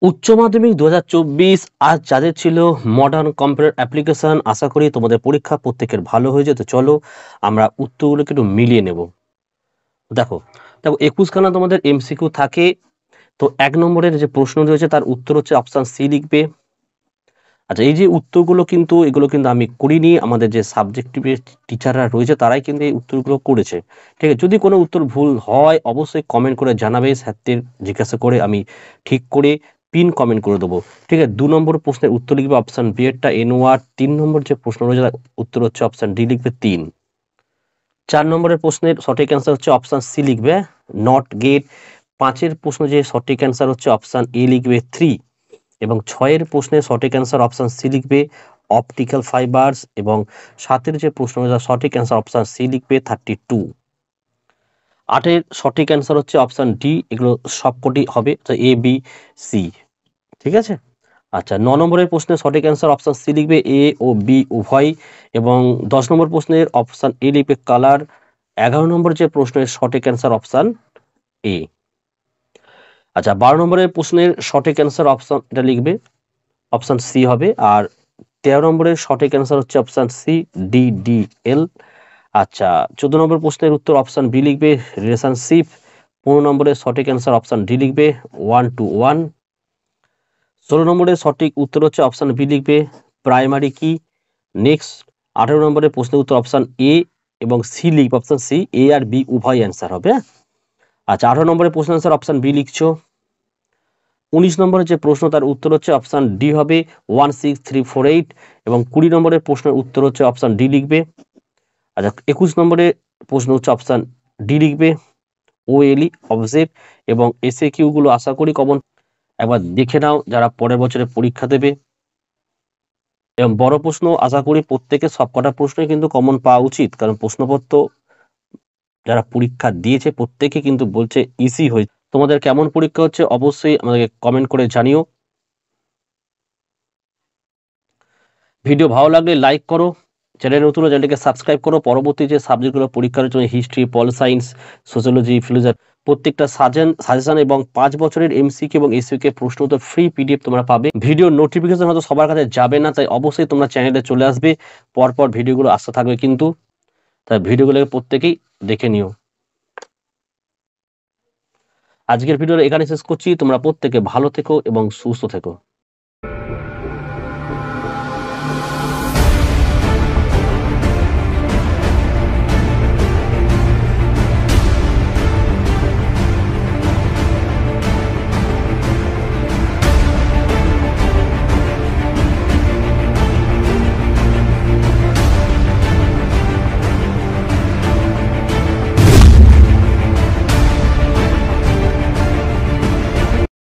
উচ্চ মাধ্যমিক ২০২৪ আজ যাদের ছিল মডার্ন কম্পিউটার অ্যাপ্লিকেশন, আশা করি তোমাদের পরীক্ষা প্রত্যেকের ভালো হয়েছে। তো চলো আমরা উত্তরগুলোকে একটু মিলিয়ে নেব। দেখো, ২১ খানা তোমাদের এমসিকিউ থাকে। তো ১ নম্বরের যে প্রশ্ন রয়েছে তার উত্তর হচ্ছে অপশন সি লিখবে। আচ্ছা, এই যে উত্তরগুলো কিন্তু এগুলো কিন্তু আমি করিনি। আমাদের যে সাবজেক্টিভের টিচাররা রয়েছে তারাই কিন্তু এই উত্তরগুলো করেছে। ঠিক আছে? যদি কোনো উত্তর ভুল হয় অবশ্যই কমেন্ট করে জানাবে। স্যারদের জিজ্ঞাসা করে আমি ঠিক করে পিন কমেন্ট করে দেবো। ঠিক আছে? ২ নম্বর প্রশ্নের উত্তর লিখবে অপশন বি এরটা এনোয়ার। ৩ নম্বর যে প্রশ্ন রয়েছে তার উত্তর হচ্ছে অপশন ডি লিখবে ৩। ৪ নম্বরের প্রশ্নের সঠিক অ্যান্সার হচ্ছে অপশন সি লিখবে নট গেট। ৫ এর প্রশ্ন যে সঠিক অ্যান্সার হচ্ছে অপশন এ লিখবে ৩ এবং ৬ এর প্রশ্নের সঠিক অ্যান্সার অপশন সি লিখবে অপটিক্যাল ফাইবার্স এবং ৭ এর যে প্রশ্ন রয়েছে সঠিক অ্যান্সার অপশন সি লিখবে 32। ৮ এর সঠিক অ্যান্সার হচ্ছে অপশন ডি। এগুলো সবকটি হবে এ বি সি। ঠিক আছে? আচ্ছা, ৯ নম্বরের প্রশ্নের সঠিক অ্যান্সার অপশন সি লিখবে এ ও বি উভয় এবং ১০ নম্বর প্রশ্নের অপশন এ লিখবে কালার। ১১ নম্বর যে প্রশ্নের সঠিক অ্যান্সার অপশন এ। আচ্ছা, ১২ নম্বরের প্রশ্নের সঠিক অ্যান্সার অপশন এটা লিখবে অপশন সি হবে। আর ১৩ নম্বরের সঠিক অ্যান্সার হচ্ছে অপশন সি ডি ডি এল। আচ্ছা, ১৪ নম্বর প্রশ্নের উত্তর অপশন বি লিখবে রিলেশনশিপ। ১৫ নম্বরের সঠিক অ্যান্সার অপশন ডি লিখবে 1 to 1। ১৬ নম্বরের সঠিক উত্তর হচ্ছে অপশন বি লিখবে প্রাইমারি কি। নেক্সট ১৮ নম্বরের প্রশ্নের উত্তর অপশন এ এবং সি লিখবে অপশন সি। এ আর বি উভয় অ্যান্সার হবে। আচ্ছা, ১৮ নম্বরের প্রশ্ন অ্যান্সার অপশন বি লিখছো। ১৯ নম্বরের যে প্রশ্ন তার উত্তর হচ্ছে অপশন ডি হবে 16348 এবং ২০ নম্বরের প্রশ্নের উত্তর হচ্ছে অপশন ডি লিখবে। আচ্ছা, ২১ নম্বরের প্রশ্ন হচ্ছে অপশন ডি লিখবে ওএলই অবজেক্ট এবং এসএ কিউগুলো আশা করি কমন। একবার দেখে নাও যারা পরের বছরে পরীক্ষা দেবে। এবং বড় প্রশ্ন আশা করি প্রত্যেকের সবকটা প্রশ্নই কিন্তু কমন পাওয়া উচিত, কারণ প্রশ্নপত্র যারা পরীক্ষা দিয়েছে প্রত্যেকে কিন্তু বলছে ইজি হয়েছে। তোমাদের কেমন পরীক্ষা হচ্ছে অবশ্যই আমাদেরকে কমেন্ট করে জানিও। ভিডিও ভালো লাগলে লাইক করো, চ্যানেল নতুন হলে চ্যানেলটিকে সাবস্ক্রাইব করো। পরবর্তী যে সাবজেক্টগুলো পরীক্ষার জন্য history, pol science, sociology, philosophy প্রত্যেকটা সাজেশন এবং ৫ বছরের এমসিকিউ এবং এসইউকে প্রশ্ন উত্তর ফ্রি পিডিএফ তোমরা পাবে। ভিডিও নোটিফিকেশন হয়তো সবার কাছে যাবে না, তাই অবশ্যই তোমরা চ্যানেলে চলে আসবে। পরপর ভিডিওগুলো আসতে থাকবে কিন্তু, তাই ভিডিওগুলো প্রত্যেকেই দেখে নিও। আজকের ভিডিওটা এখানে শেষ করছি। তোমরা প্রত্যেকে ভালো থেকো এবং সুস্থ থেকো।